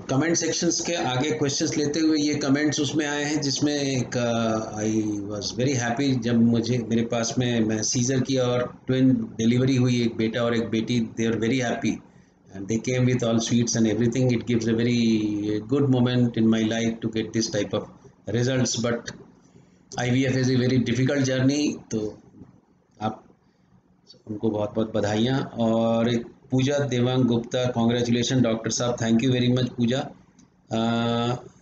Comment sections के आगे questions लेते हुए ये कमेंट्स उसमें आए हैं, जिसमें एक आई वाज वेरी हैप्पी जब मुझे मेरे पास में मैं सीजर किया और ट्विन डिलीवरी हुई, एक बेटा और एक बेटी. They are very happy and they came with all sweets and everything. It gives a very good moment in my life to get this type of results. But IVF is a very difficult journey. तो आप उनको बहुत बहुत बधाइयाँ. और एक Pooja Devang Gupta, congratulation doctor साहब, thank you very much Pooja.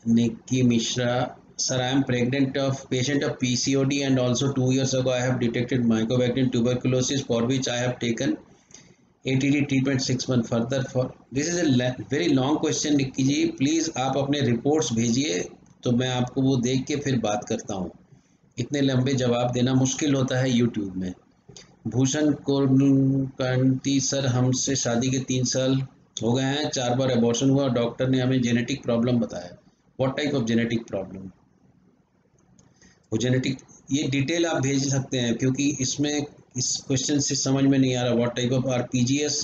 Nikki Mishra, sir, I am pregnant of patient of PCOD and also 2 years ago I have detected mycobacterium tuberculosis for which I have taken ATD treatment 6 month further for. This is a very long question Nikki ji, please आप अपने reports भेजिए तो मैं आपको वो देख के फिर बात करता हूँ. इतने लंबे जवाब देना मुश्किल होता है यूट्यूब में. भूषण कोरकंटी, सर हमसे शादी के 3 साल हो गए हैं, 4 बार एबॉर्शन हुआ और डॉक्टर ने हमें जेनेटिक प्रॉब्लम बताया. What type of genetic problem? वो जेनेटिक ये डिटेल आप भेज सकते हैं, क्योंकि इसमें इस क्वेश्चन से समझ में नहीं आ रहा. What type of are PGS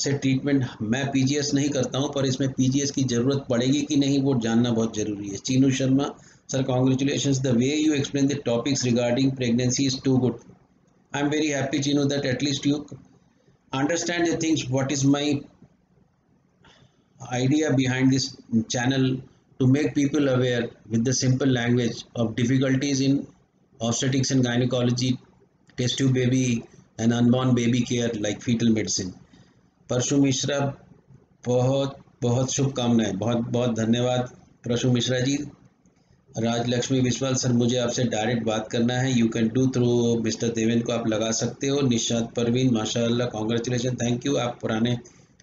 से ट्रीटमेंट? मैं पीजीएस नहीं करता हूं, पर इसमें पीजीएस की ज़रूरत पड़ेगी कि नहीं वो जानना बहुत ज़रूरी है. Chinu Sharma, sir congratulations, the way you explain the topics regarding pregnancy is too good. I am very happy Chinu that at least you understand the things. What is my idea behind this channel to make people aware with the simple language of difficulties in obstetrics and gynecology, test tube baby and unborn baby care like fetal medicine. परशु मिश्रा, बहुत बहुत शुभकामनाएं. बहुत बहुत धन्यवाद परशु Mishra ji. Rajalakshmi Vishwal, sir मुझे आपसे डायरेक्ट बात करना है. You can do through mister Devendra को आप लगा सकते हो. निशाद परवीन, माशाल्लाह कॉन्ग्रेचुलेशन, थैंक यू. आप पुराने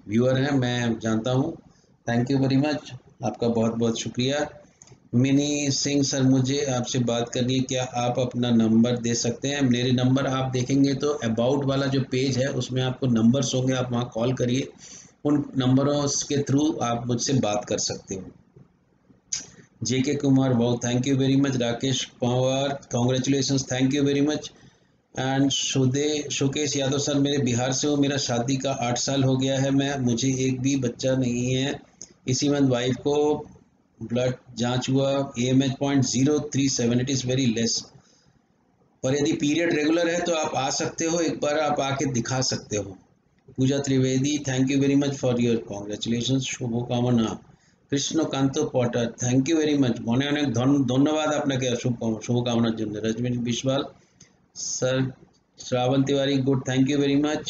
व्यूअर हैं, मैं जानता हूँ. थैंक यू वेरी मच, आपका बहुत बहुत शुक्रिया. मिनी सिंह, सर मुझे आपसे बात करनी है, क्या आप अपना नंबर दे सकते हैं? मेरे नंबर आप देखेंगे तो अबाउट वाला जो पेज है उसमें आपको नंबर्स होंगे, आप वहाँ कॉल करिए. उन नंबरों के थ्रू आप मुझसे बात कर सकते हो. JK Kumar, wow thank you very much. Rakesh Pawar, congratulations, thank you very much. And Shokesh Yadav, sir मेरे बिहार से हूँ, मेरा शादी का 8 साल हो गया है, मुझे एक भी बच्चा नहीं है. इसी मंथ वाइफ को ब्लड जांच हुआ, AMH 0.037, it is very less. और यदि पीरियड रेगुलर है तो आप आ सकते हो, एक बार आप आके दिखा सकते हो. Pooja Trivedi, thank you very much for your congratulation, शुभकामना. Krishnakant Patar, thank you very much. অনেক অনেক ধন্যবাদ আপনাকে শুভকামনার জন্য. Rajani Biswal, sir Shravan Tiwari, good, thank you very much.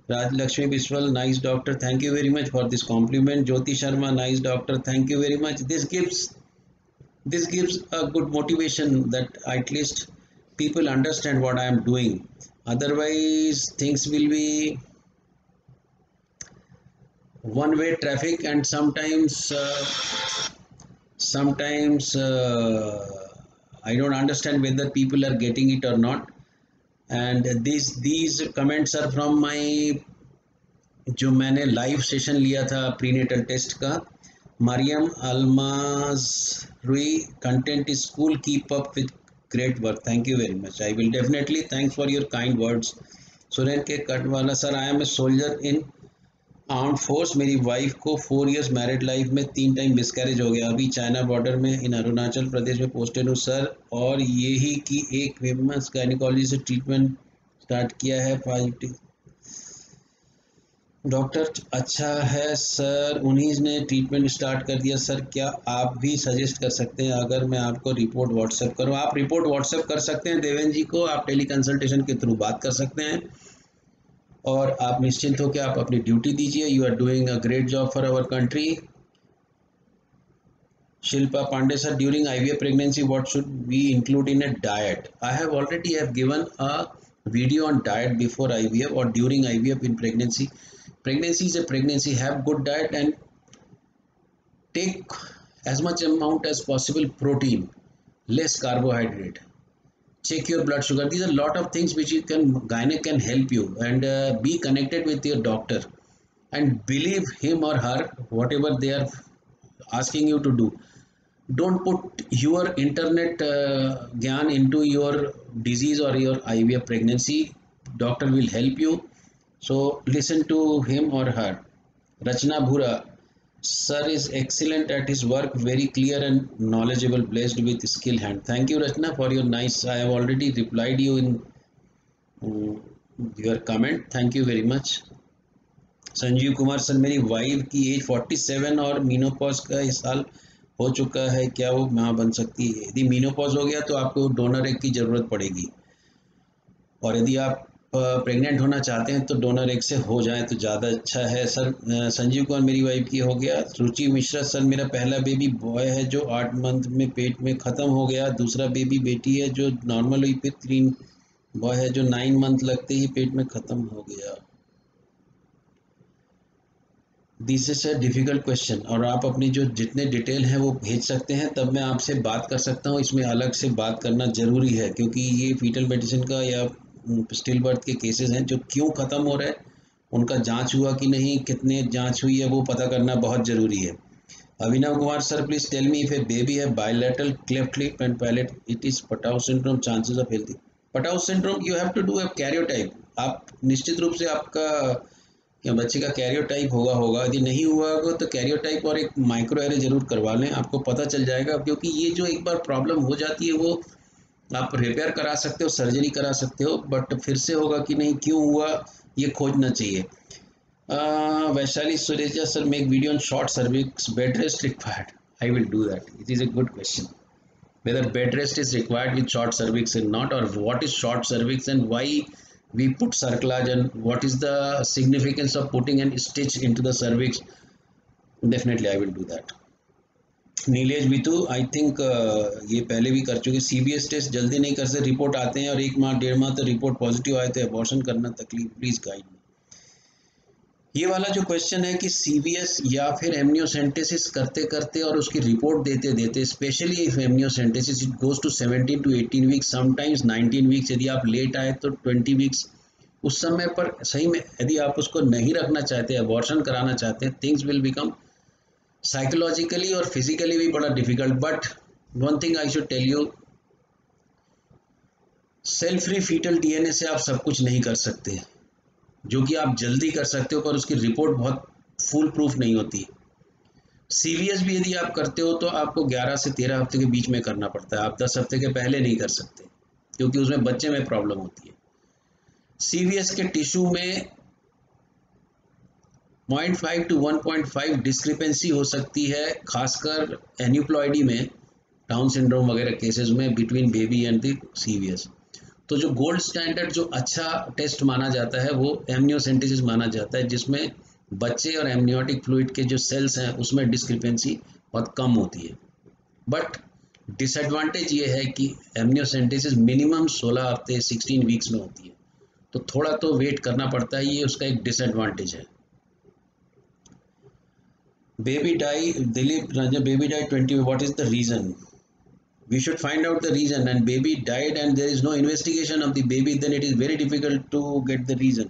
Rajlakshmi Biswal, nice doctor, thank you very much for this compliment. Jyoti Sharma, nice doctor, thank you very much. This gives a good motivation that at least people understand what I am doing. Otherwise things will be one way traffic, and sometimes I don't understand whether people are getting it or not. And these comments are from my जो मैंने live session लिया था prenatal test का. Mariam Almaz Rui, content is cool, keep up with great work, thank you very much. I will definitely, thanks for your kind words. Suren K Katwala, sir I am a soldier in armed force, मेरी wife को 4 years married life में 3 time miscarriage हो गया, अभी China border में इन अरुणाचल प्रदेश में posted हूँ sir, और यही कि एक फेमस गायनिकोलॉजी से ट्रीटमेंट स्टार्ट किया है. 5 डॉक्टर अच्छा है सर, उन्हीं ने ट्रीटमेंट स्टार्ट कर दिया सर. क्या आप भी सजेस्ट कर सकते हैं अगर मैं आपको रिपोर्ट व्हाट्सएप करूं? आप रिपोर्ट व्हाट्सएप कर सकते हैं देवेंद्र जी को, आप टेली कंसल्टेशन के थ्रू बात कर सकते हैं, और आप निश्चिंत हो कि आप अपनी ड्यूटी दीजिए. You are doing a great job for our country. Shilpa Pandey, sir during IVF pregnancy what should we include in a diet? I have already given a video on diet before IVF or during IVF in pregnancy. Pregnancy is a pregnancy. Have good diet and take as much amount as possible protein, less carbohydrate. Check your blood sugar. These are a lot of things which gynec can help you, and be connected with your doctor and believe him or her whatever they are asking you to do. Don't put your internet gyan into your disease or your IVF pregnancy. Doctor will help you, so listen to him or her. Rachna Bhura, Sir is excellent at his work, very clear and knowledgeable, blessed with skill hand. Thank you, Rachna, for your nice. I have already replied you in your comment. Thank you very much. Sanjeev Kumar sir, मेरी wife की as 47 और menopause का इस साल हो चुका है, क्या वो मां बन सकती है? यदि मीनोपॉज हो गया तो आपको डोनर एग की ज़रूरत पड़ेगी, और यदि आप प्रेग्नेंट होना चाहते हैं तो डोनर एग से हो जाए तो ज़्यादा अच्छा है सर। संजीव कुमार, मेरी वाइफ की हो गया। रुचि मिश्रा सर, मेरा पहला बेबी बॉय है जो 8 मंथ में पेट में ख़त्म हो गया। दूसरा बेबी बेटी है जो नॉर्मल हुई, फिर 3 बॉय है जो 9 मंथ लगते ही पेट में ख़त्म हो गया। This is a difficult question, और आप अपनी जो जितने डिटेल हैं वो भेज सकते हैं, तब मैं आपसे बात कर सकता हूँ। इसमें अलग से बात करना ज़रूरी है, क्योंकि ये फीटल मेडिसिन का या स्टिल बर्थ के केसेस हैं जो क्यों ख़त्म हो रहे हैं, उनका जांच हुआ कि नहीं, कितने जांच हुई है, वो पता करना बहुत ज़रूरी है। Abhinav Kumar sir, please tell me if a baby है bilateral cleft lip and palate, it is Patau syndrome, chances of healthy. Patau syndrome you have to do a karyotype. आप निश्चित रूप से आपका या बच्चे का कैरियोटाइप होगा, यदि नहीं हुआ होगा तो कैरियोटाइप और एक माइक्रो एरे जरूर करवा लें, आपको पता चल जाएगा। क्योंकि ये जो एक बार प्रॉब्लम हो जाती है वो आप रिपेयर करा सकते हो, सर्जरी करा सकते हो, बट फिर से होगा कि नहीं, क्यों हुआ, ये खोजना चाहिए। Vaishali Sureja sir, make video on short cervix, bed rest required. I will do that, it is a good question whether bed rest is required with short cervix or not, or what is short cervix and why we put cerclage, and what is the significance of putting a stitch into the cervix. Definitely I will do that. Nilesh Bitu, I think ये पहले भी कर चुके। CBS test जल्दी नहीं कर सकते, report आते हैं और 1 माह 1.5 माह तो रिपोर्ट पॉजिटिव आए तो अबॉर्शन करना तकलीफ, प्लीज़ गाइड मी। ये वाला जो क्वेश्चन है कि CVS या फिर एमनियोसेंटेसिस करते करते और उसकी रिपोर्ट देते देते, specially if amniocentesis it goes to 17 to 18 weeks, sometimes 19 weeks, यदि आप लेट आए तो 20 वीक्स, उस समय पर सही में यदि आप उसको नहीं रखना चाहते, अबॉर्शन कराना चाहते हैं, थिंग्स विल बिकम साइकोलॉजिकली और फिजिकली भी बड़ा difficult. But one thing I should tell you, cell free fetal DNA से आप सब कुछ नहीं कर सकते, जो कि आप जल्दी कर सकते हो, पर उसकी रिपोर्ट बहुत फुल प्रूफ नहीं होती। CVS भी यदि आप करते हो तो आपको 11 से 13 हफ्ते के बीच में करना पड़ता है, आप 10 हफ्ते के पहले नहीं कर सकते, क्योंकि उसमें बच्चे में प्रॉब्लम होती है। CVS के टिश्यू में 0.5 to 1.5 डिस्क्रिपेंसी हो सकती है, खासकर एन्यूप्लॉइडी में, डाउन सिंड्रोम वगैरह केसेस में, between baby and the CVS। तो जो गोल्ड स्टैंडर्ड जो अच्छा टेस्ट माना जाता है वो एमनियोसेंटेसिस माना जाता है, जिसमें बच्चे और एमनियोटिक फ्लूइड के जो सेल्स हैं उसमें डिस्क्रिपेंसी बहुत कम होती है। बट डिसएडवांटेज ये है कि एमनियोसेंटेसिस मिनिमम 16 हफ्ते 16 वीक्स में होती है, तो थोड़ा तो वेट करना पड़ता है, ये उसका एक डिसएडवांटेज है। Baby die, Dilip Ranjan, baby die 20, what is the reason? We should find out the reason, and baby died and there is no investigation of the baby, then it is very difficult to get the reason.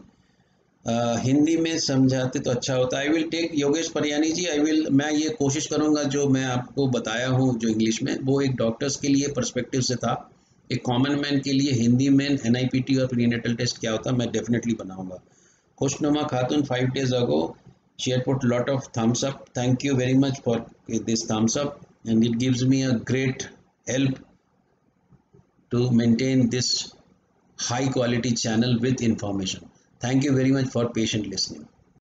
Hindi में समझाते तो अच्छा होता। I will take Yogesh Pariyani जी, मैं ये कोशिश करूँगा जो मैं आपको बताया हूँ जो इंग्लिश में, वो एक डॉक्टर्स के लिए पर्सपेक्टिव से था, एक कॉमन मैन के लिए हिंदी में NIPT और प्रीनेटल टेस्ट क्या होता, मैं डेफिनेटली बनाऊँगा। खुशनुमा खातून, 5 days ago she had put lot of thumbs up, thank you very much for this thumbs up, and it gives me a great help to maintain this high quality channel with information. Thank you very much for patient listening.